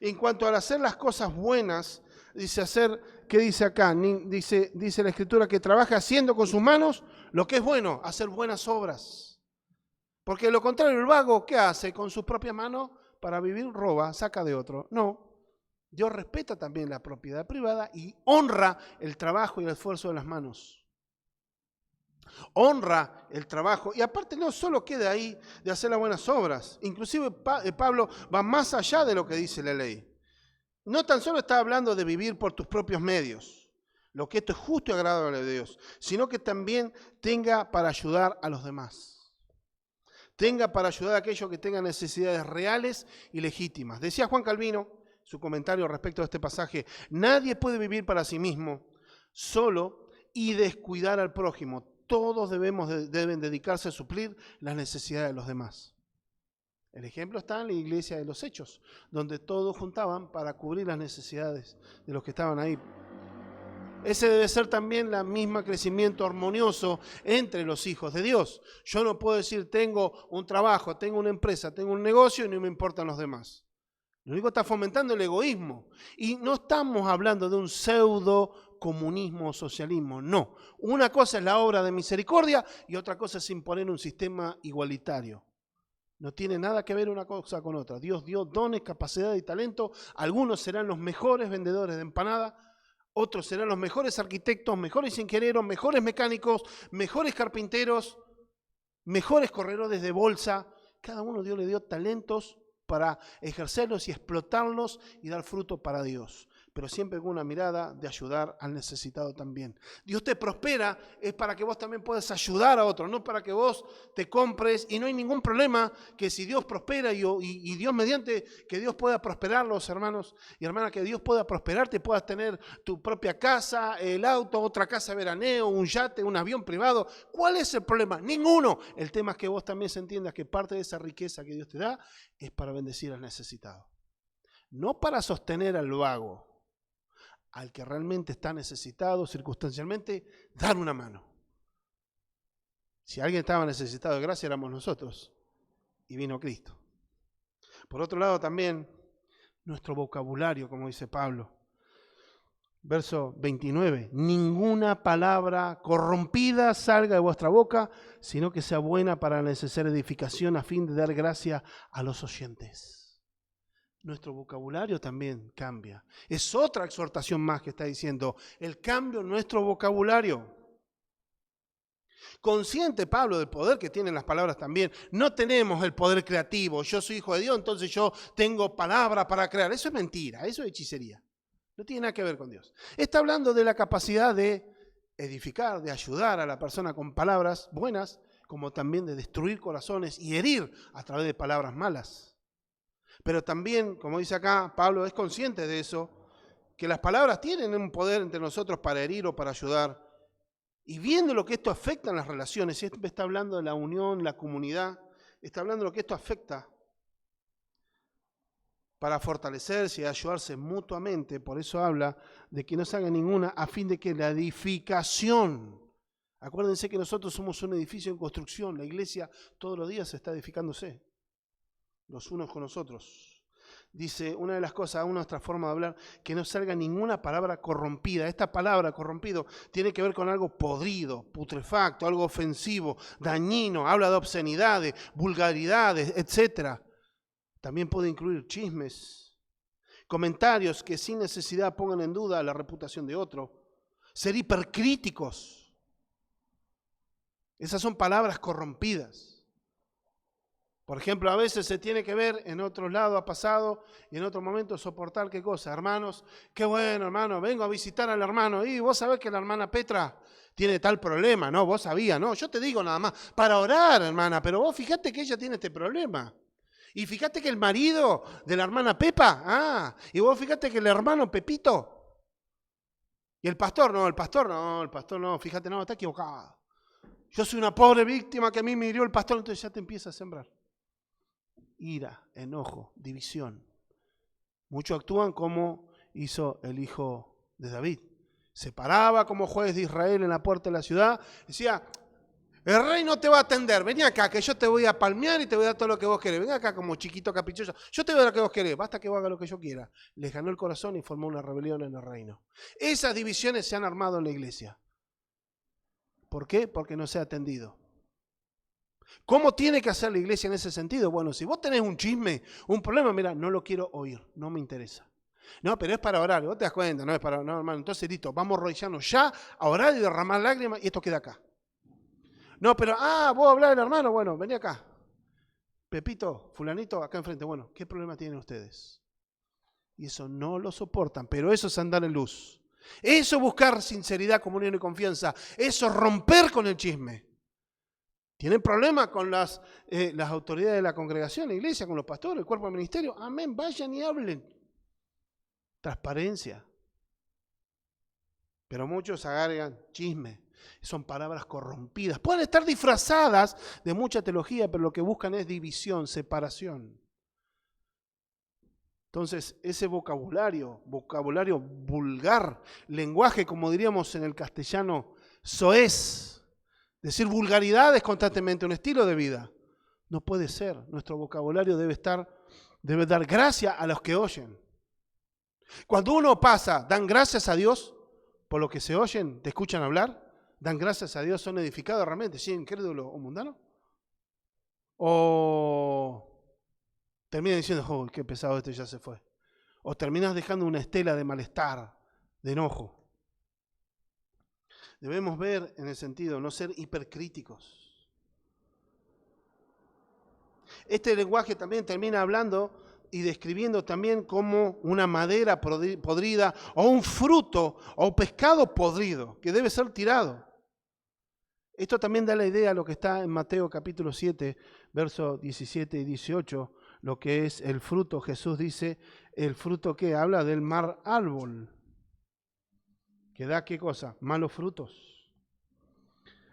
En cuanto al hacer las cosas buenas, dice hacer, ¿qué dice acá? Dice la Escritura que trabaja haciendo con sus manos lo que es bueno, hacer buenas obras. Porque de lo contrario, el vago, ¿qué hace? Con sus propias manos, para vivir, roba, saca de otro. No. Dios respeta también la propiedad privada y honra el trabajo y el esfuerzo de las manos. Honra el trabajo. Y aparte no solo queda ahí de hacer las buenas obras. Inclusive Pablo va más allá de lo que dice la ley. No tan solo está hablando de vivir por tus propios medios, lo que esto es justo y agradable de Dios, sino que también tenga para ayudar a los demás. Tenga para ayudar a aquellos que tengan necesidades reales y legítimas. Decía Juan Calvino, su comentario respecto a este pasaje, nadie puede vivir para sí mismo solo y descuidar al prójimo. Todos deben dedicarse a suplir las necesidades de los demás. El ejemplo está en la iglesia de los Hechos, donde todos juntaban para cubrir las necesidades de los que estaban ahí. Ese debe ser también el mismo crecimiento armonioso entre los hijos de Dios. Yo no puedo decir tengo un trabajo, tengo una empresa, tengo un negocio y no me importan los demás. Lo único que está fomentando el egoísmo. Y no estamos hablando de un pseudo comunismo o socialismo, no. Una cosa es la obra de misericordia y otra cosa es imponer un sistema igualitario. No tiene nada que ver una cosa con otra. Dios dio dones, capacidad y talento. Algunos serán los mejores vendedores de empanada. Otros serán los mejores arquitectos, mejores ingenieros, mejores mecánicos, mejores carpinteros, mejores corredores de bolsa. Cada uno Dios le dio talentos para ejercerlos y explotarlos y dar fruto para Dios. Pero siempre con una mirada de ayudar al necesitado también. Dios te prospera es para que vos también puedas ayudar a otros, no para que vos te compres. Y no hay ningún problema que si Dios prospera y Dios mediante que Dios pueda prosperarlos, hermanos y hermanas, que Dios pueda prosperarte, puedas tener tu propia casa, el auto, otra casa de veraneo, un yate, un avión privado. ¿Cuál es el problema? Ninguno. El tema es que vos también entiendas que parte de esa riqueza que Dios te da es para bendecir al necesitado. No para sostener al vago. al que realmente está necesitado, circunstancialmente, dar una mano. Si alguien estaba necesitado de gracia, éramos nosotros, y vino Cristo. Por otro lado también, nuestro vocabulario, como dice Pablo. Verso 29, ninguna palabra corrompida salga de vuestra boca, sino que sea buena para la necesaria edificación a fin de dar gracia a los oyentes. Nuestro vocabulario también cambia. Es otra exhortación más que está diciendo, el cambio en nuestro vocabulario. Consciente Pablo del poder que tienen las palabras también. No tenemos el poder creativo. Yo soy hijo de Dios, entonces yo tengo palabra para crear. Eso es mentira, eso es hechicería. No tiene nada que ver con Dios. Está hablando de la capacidad de edificar, de ayudar a la persona con palabras buenas, como también de destruir corazones y herir a través de palabras malas. Pero también, como dice acá, Pablo es consciente de eso, que las palabras tienen un poder entre nosotros para herir o para ayudar. Y viendo lo que esto afecta en las relaciones, está hablando de la unión, la comunidad, está hablando de lo que esto afecta para fortalecerse y ayudarse mutuamente. Por eso habla de que no se haga ninguna, a fin de que la edificación. Acuérdense que nosotros somos un edificio en construcción. La iglesia todos los días está edificándose, los unos con los otros. Dice, una de las cosas, nuestra forma de hablar, que no salga ninguna palabra corrompida. Esta palabra corrompido tiene que ver con algo podrido, putrefacto, algo ofensivo, dañino. Habla de obscenidades, vulgaridades, etc. También puede incluir chismes, comentarios que sin necesidad pongan en duda la reputación de otro, ser hipercríticos. Esas son palabras corrompidas. Por ejemplo, a veces se tiene que ver, en otro lado ha pasado, y en otro momento soportar qué cosa. Hermanos, qué bueno, hermano, vengo a visitar al hermano, y vos sabés que la hermana Petra tiene tal problema, ¿no? Vos sabías, ¿no? Yo te digo nada más, para orar, hermana, pero vos fíjate que ella tiene este problema. Y fíjate que el marido de la hermana Pepa, y vos fíjate que el hermano Pepito. Y el pastor no, fíjate, no, está equivocado. Yo soy una pobre víctima que a mí me hirió el pastor, entonces ya te empieza a sembrar ira, enojo, división. Muchos actúan como hizo el hijo de David. Se paraba como juez de Israel en la puerta de la ciudad, decía, el rey no te va a atender, vení acá que yo te voy a palmear y te voy a dar todo lo que vos querés. Vení acá como chiquito caprichoso, yo te voy a dar lo que vos querés, basta que vos hagas lo que yo quiera. Les ganó el corazón y formó una rebelión en el reino. Esas divisiones se han armado en la iglesia. ¿Por qué? Porque no se ha atendido. ¿Cómo tiene que hacer la iglesia en ese sentido? Bueno, si vos tenés un chisme, un problema, mira, no lo quiero oír, no me interesa. No, pero es para orar, vos te das cuenta, no es para, no, hermano, entonces listo, vamos a arrodillarnos ya a orar y derramar lágrimas y esto queda acá. No, pero, vos hablás del hermano, bueno, vení acá. Pepito, fulanito, acá enfrente, bueno, ¿qué problema tienen ustedes? Y eso no lo soportan, pero eso es andar en luz. Eso es buscar sinceridad, comunión y confianza. Eso es romper con el chisme. ¿Tienen problemas con las autoridades de la congregación, la iglesia, con los pastores, el cuerpo del ministerio? Amén, vayan y hablen. Transparencia. Pero muchos agarran chisme. Son palabras corrompidas. Pueden estar disfrazadas de mucha teología, pero lo que buscan es división, separación. Entonces, ese vocabulario vulgar, lenguaje, como diríamos en el castellano, soez, decir vulgaridades constantemente, un estilo de vida, no puede ser. Nuestro vocabulario debe dar gracia a los que oyen. Cuando uno pasa, dan gracias a Dios por lo que se oyen, te escuchan hablar, dan gracias a Dios, son edificados realmente, ¿sí? Incrédulo o mundano. O terminan diciendo, oh, qué pesado este ya se fue. O terminas dejando una estela de malestar, de enojo. Debemos ver en el sentido, no ser hipercríticos. Este lenguaje también termina hablando y describiendo también como una madera podrida o un fruto o pescado podrido que debe ser tirado. Esto también da la idea a lo que está en Mateo capítulo 7, versos 17 y 18, lo que es el fruto. Jesús dice, el fruto que habla del mal árbol, que da ¿qué cosa? Malos frutos.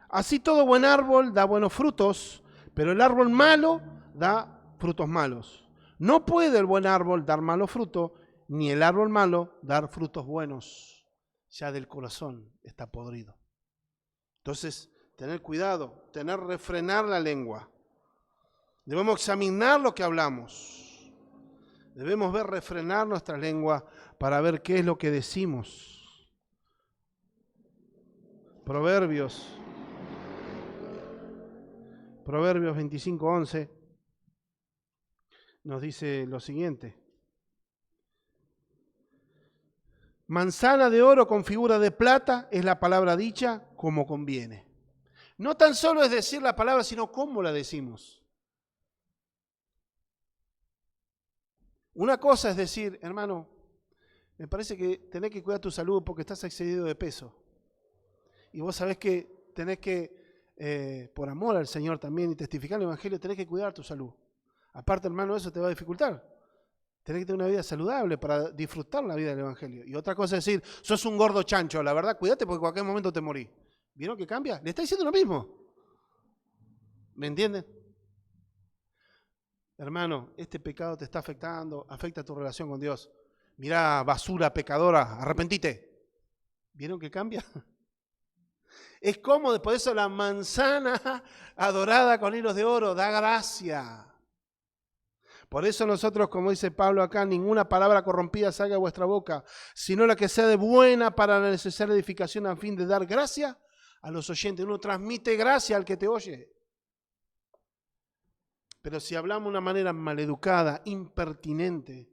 Así todo buen árbol da buenos frutos, pero el árbol malo da frutos malos. No puede el buen árbol dar malo fruto ni el árbol malo dar frutos buenos. Ya del corazón está podrido. Entonces, tener cuidado, refrenar la lengua. Debemos examinar lo que hablamos. Debemos refrenar nuestra lengua para ver qué es lo que decimos. Proverbios 25:11 nos dice lo siguiente. Manzana de oro con figura de plata es la palabra dicha como conviene. No tan solo es decir la palabra, sino cómo la decimos. Una cosa es decir, hermano, me parece que tenés que cuidar tu salud porque estás excedido de peso. Y vos sabés que tenés que, por amor al Señor también y testificar el Evangelio, tenés que cuidar tu salud. Aparte, hermano, eso te va a dificultar. Tenés que tener una vida saludable para disfrutar la vida del Evangelio. Y otra cosa es decir, sos un gordo chancho, la verdad, cuídate porque en cualquier momento te morís. ¿Vieron que cambia? Le está diciendo lo mismo. ¿Me entienden? Hermano, este pecado te está afectando, afecta tu relación con Dios. Mirá, basura pecadora, arrepentite. ¿Vieron que cambia? Es cómodo, por eso la manzana adorada con hilos de oro da gracia. Por eso nosotros, como dice Pablo acá, ninguna palabra corrompida salga de vuestra boca, sino la que sea de buena para la necesaria edificación a fin de dar gracia a los oyentes. Uno transmite gracia al que te oye. Pero si hablamos de una manera maleducada, impertinente,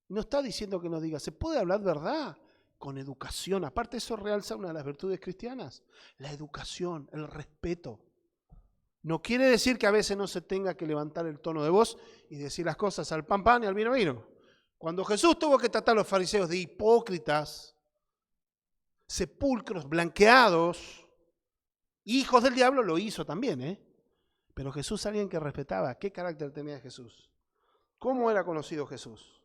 no está diciendo que no diga, se puede hablar verdad con educación. Aparte eso realza una de las virtudes cristianas, la educación, el respeto. No quiere decir que a veces no se tenga que levantar el tono de voz y decir las cosas al pan pan y al vino vino. Cuando Jesús tuvo que tratar a los fariseos de hipócritas, sepulcros blanqueados, hijos del diablo, lo hizo también, Pero Jesús es alguien que respetaba. ¿Qué carácter tenía Jesús? ¿Cómo era conocido Jesús?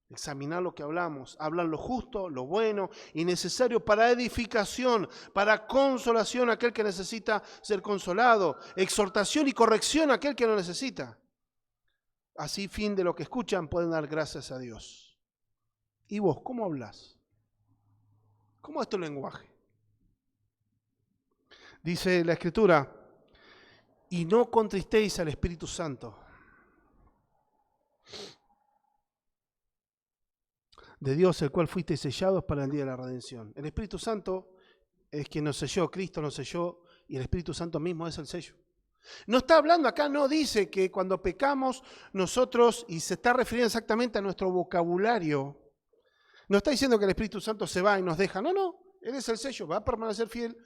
Examinar lo que hablamos, hablar lo justo, lo bueno y necesario para edificación, para consolación a aquel que necesita ser consolado, exhortación y corrección a aquel que lo necesita. Así, fin de lo que escuchan, pueden dar gracias a Dios. ¿Y vos, cómo hablas? ¿Cómo es tu lenguaje? Dice la Escritura, y no contristéis al Espíritu Santo, de Dios, el cual fuisteis sellados para el día de la redención. El Espíritu Santo es quien nos selló, Cristo nos selló, y el Espíritu Santo mismo es el sello. No está hablando acá, no dice que cuando pecamos nosotros, y se está refiriendo exactamente a nuestro vocabulario, no está diciendo que el Espíritu Santo se va y nos deja, no, Él es el sello, va a permanecer fiel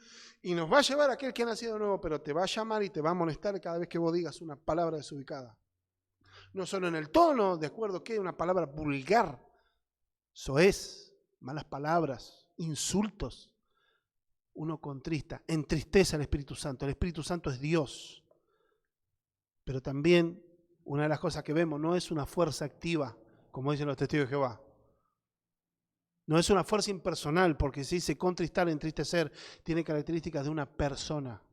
y nos va a llevar a aquel que ha nacido de nuevo, pero te va a llamar y te va a amonestar cada vez que vos digas una palabra desubicada. No solo en el tono, de acuerdo que una palabra vulgar, soez, malas palabras, insultos. Uno contrista, entristece al Espíritu Santo. El Espíritu Santo es Dios. Pero también una de las cosas que vemos no es una fuerza activa, como dicen los testigos de Jehová. No es una fuerza impersonal, porque si dice contristar, entristecer, tiene características de una persona.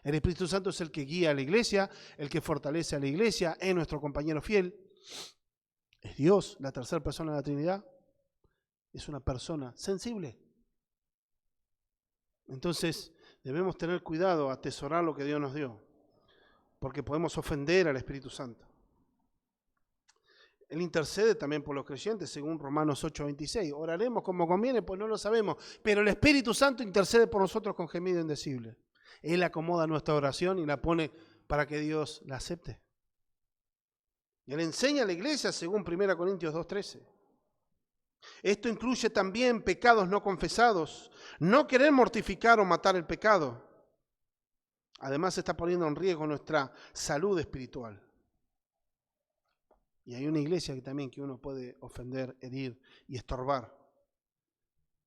El Espíritu Santo es el que guía a la iglesia, el que fortalece a la iglesia, es nuestro compañero fiel. Es Dios, la tercera persona de la Trinidad. Es una persona sensible. Entonces debemos tener cuidado, atesorar lo que Dios nos dio, porque podemos ofender al Espíritu Santo. Él intercede también por los creyentes, según Romanos 8:26. Oraremos como conviene, pues no lo sabemos, pero el Espíritu Santo intercede por nosotros con gemido indecible. Él acomoda nuestra oración y la pone para que Dios la acepte. Él enseña a la iglesia, según 1 Corintios 2:13. Esto incluye también pecados no confesados, no querer mortificar o matar el pecado. Además está poniendo en riesgo nuestra salud espiritual. Y hay una iglesia que también que uno puede ofender, herir y estorbar.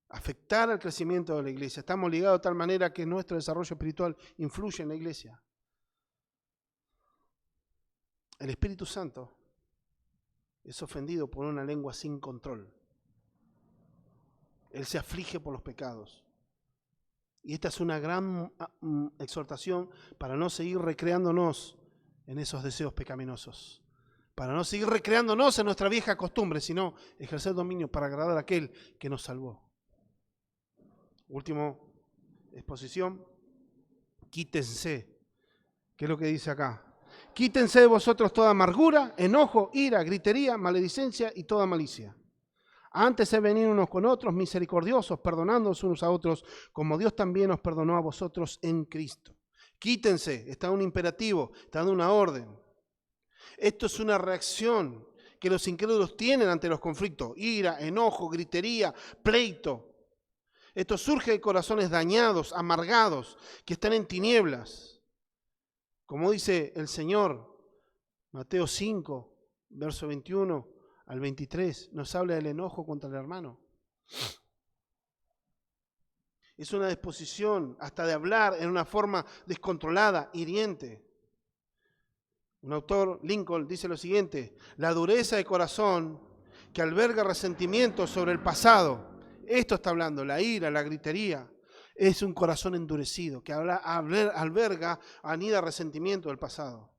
Afectar al crecimiento de la iglesia. Estamos ligados de tal manera que nuestro desarrollo espiritual influye en la iglesia. El Espíritu Santo es ofendido por una lengua sin control. Él se aflige por los pecados. Y esta es una gran exhortación para no seguir recreándonos en esos deseos pecaminosos, para no seguir recreándonos en nuestra vieja costumbre, sino ejercer dominio para agradar a aquel que nos salvó. Último exposición, quítense. ¿Qué es lo que dice acá? Quítense de vosotros toda amargura, enojo, ira, gritería, maledicencia y toda malicia. Antes de venir unos con otros, misericordiosos, perdonándonos unos a otros, como Dios también os perdonó a vosotros en Cristo. Quítense, está un imperativo, está dando una orden. Esto es una reacción que los incrédulos tienen ante los conflictos. Ira, enojo, gritería, pleito. Esto surge de corazones dañados, amargados, que están en tinieblas. Como dice el Señor, Mateo 5, verso 21 al 23, nos habla del enojo contra el hermano. Es una disposición hasta de hablar en una forma descontrolada, hiriente. Un autor, Lincoln, dice lo siguiente: la dureza de corazón que alberga resentimientos sobre el pasado, esto está hablando, la ira, la gritería, es un corazón endurecido que alberga, anida resentimiento del pasado.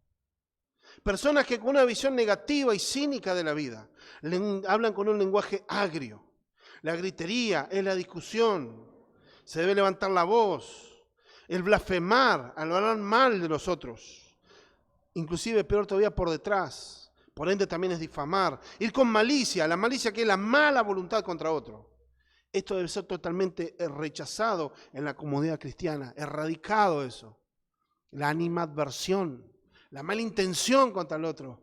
Personas que con una visión negativa y cínica de la vida hablan con un lenguaje agrio. La gritería es la discusión, se debe levantar la voz, el blasfemar, hablar mal de los otros. Inclusive peor todavía por detrás, por ende también es difamar, ir con malicia, la malicia que es la mala voluntad contra otro. Esto debe ser totalmente rechazado en la comunidad cristiana, erradicado eso. La animadversión, la mala intención contra el otro.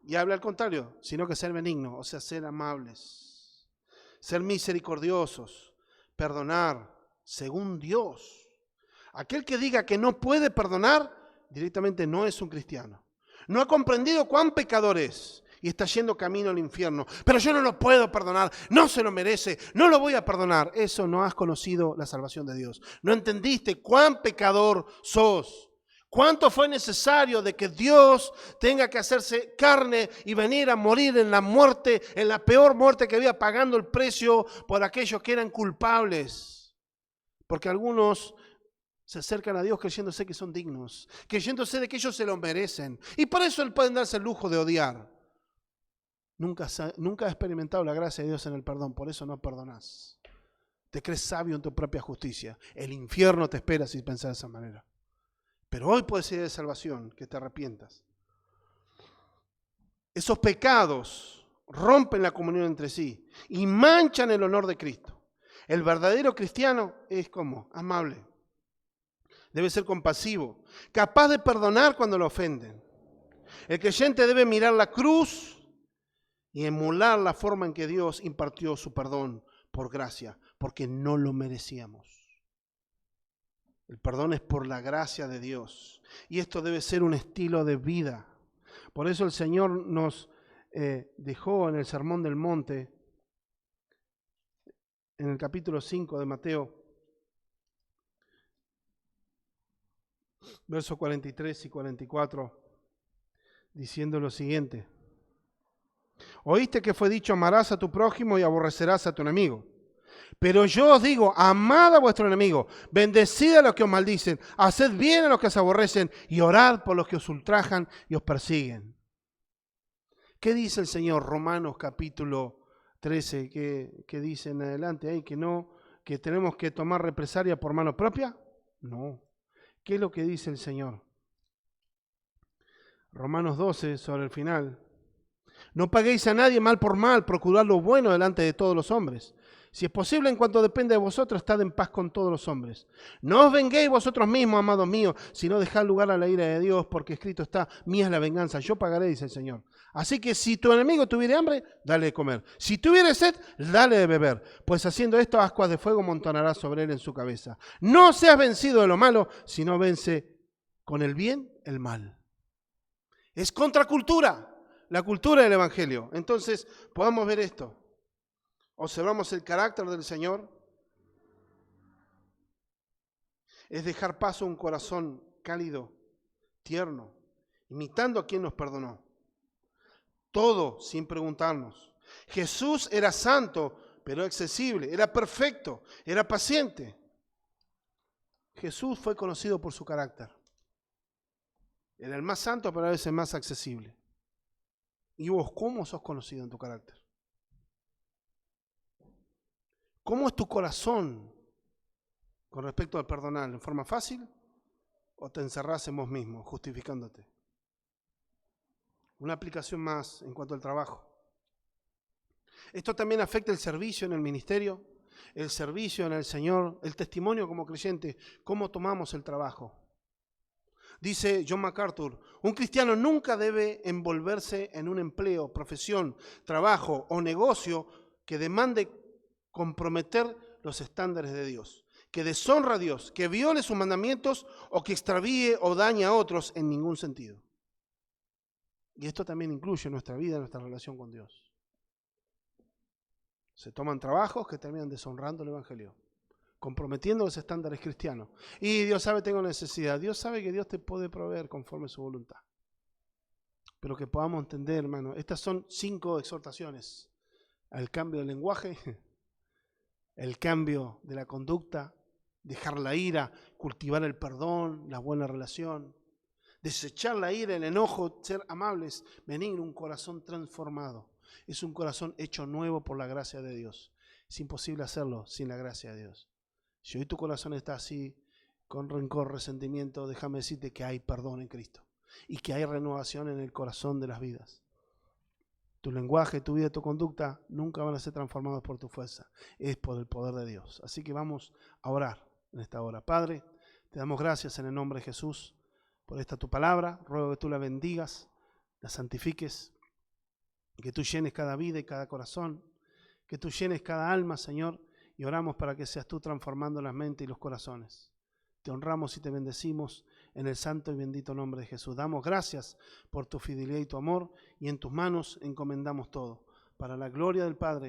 Y habla al contrario, sino que ser benigno, o sea, ser amables, ser misericordiosos, perdonar según Dios. Aquel que diga que no puede perdonar, directamente no es un cristiano. No ha comprendido cuán pecador es y está yendo camino al infierno. Pero yo no lo puedo perdonar, no se lo merece, no lo voy a perdonar. Eso no has conocido la salvación de Dios. No entendiste cuán pecador sos. Cuánto fue necesario de que Dios tenga que hacerse carne y venir a morir en la muerte, en la peor muerte que había, pagando el precio por aquellos que eran culpables. Porque algunos se acercan a Dios creyéndose que son dignos, creyéndose de que ellos se lo merecen. Y por eso Él puede darse el lujo de odiar. Nunca has experimentado la gracia de Dios en el perdón, por eso no perdonás. Te crees sabio en tu propia justicia. El infierno te espera si pensás de esa manera. Pero hoy puede ser de salvación, que te arrepientas. Esos pecados rompen la comunión entre sí y manchan el honor de Cristo. El verdadero cristiano es como amable. Debe ser compasivo, capaz de perdonar cuando lo ofenden. El creyente debe mirar la cruz y emular la forma en que Dios impartió su perdón por gracia, porque no lo merecíamos. El perdón es por la gracia de Dios y esto debe ser un estilo de vida. Por eso el Señor nos dejó en el Sermón del Monte, en el capítulo 5 de Mateo, versos 43 y 44, diciendo lo siguiente: oíste que fue dicho, amarás a tu prójimo y aborrecerás a tu enemigo. Pero yo os digo, amad a vuestro enemigo, bendecid a los que os maldicen, haced bien a los que os aborrecen y orad por los que os ultrajan y os persiguen. ¿Qué dice el Señor? Romanos capítulo 13, que dice en adelante ahí que tenemos que tomar represalia por mano propia. No. ¿Qué es lo que dice el Señor? Romanos 12, sobre el final. No paguéis a nadie mal por mal, procurad lo bueno delante de todos los hombres. Si es posible, en cuanto depende de vosotros, estad en paz con todos los hombres. No os venguéis vosotros mismos, amados míos, sino dejad lugar a la ira de Dios, porque escrito está, mía es la venganza, yo pagaré, dice el Señor. Así que si tu enemigo tuviere hambre, dale de comer. Si tuviere sed, dale de beber. Pues haciendo esto, ascuas de fuego montonarás sobre él en su cabeza. No seas vencido de lo malo, sino vence con el bien el mal. Es contracultura, la cultura del Evangelio. Entonces, podamos ver esto. Observamos el carácter del Señor. Es dejar paso a un corazón cálido, tierno, imitando a quien nos perdonó. Todo sin preguntarnos. Jesús era santo, pero accesible, era perfecto, era paciente. Jesús fue conocido por su carácter. Era el más santo, pero a veces el más accesible. ¿Y vos cómo sos conocido en tu carácter? ¿Cómo es tu corazón con respecto al perdonar? ¿En forma fácil o te encerrás en vos mismo, justificándote? Una aplicación más en cuanto al trabajo. Esto también afecta el servicio en el ministerio, el servicio en el Señor, el testimonio como creyente, cómo tomamos el trabajo. Dice John MacArthur, un cristiano nunca debe envolverse en un empleo, profesión, trabajo o negocio que demande comprometer los estándares de Dios, que deshonra a Dios, que viole sus mandamientos o que extravíe o dañe a otros en ningún sentido. Y esto también incluye nuestra vida, nuestra relación con Dios. Se toman trabajos que terminan deshonrando el Evangelio, comprometiendo los estándares cristianos. Y Dios sabe, tengo necesidad. Dios sabe que Dios te puede proveer conforme a su voluntad. Pero que podamos entender, hermano, estas son 5 exhortaciones al cambio del lenguaje, el cambio de la conducta, dejar la ira, cultivar el perdón, la buena relación, desechar la ira, el enojo, ser amables, venir un corazón transformado. Es un corazón hecho nuevo por la gracia de Dios. Es imposible hacerlo sin la gracia de Dios. Si hoy tu corazón está así, con rencor, resentimiento, déjame decirte que hay perdón en Cristo y que hay renovación en el corazón de las vidas. Tu lenguaje, tu vida, tu conducta nunca van a ser transformados por tu fuerza, es por el poder de Dios. Así que vamos a orar en esta hora. Padre, te damos gracias en el nombre de Jesús por esta tu palabra. Ruego que tú la bendigas, la santifiques, que tú llenes cada vida y cada corazón, que tú llenes cada alma, Señor, y oramos para que seas tú transformando las mentes y los corazones. Te honramos y te bendecimos en el santo y bendito nombre de Jesús. Damos gracias por tu fidelidad y tu amor, y en tus manos encomendamos todo, para la gloria del Padre,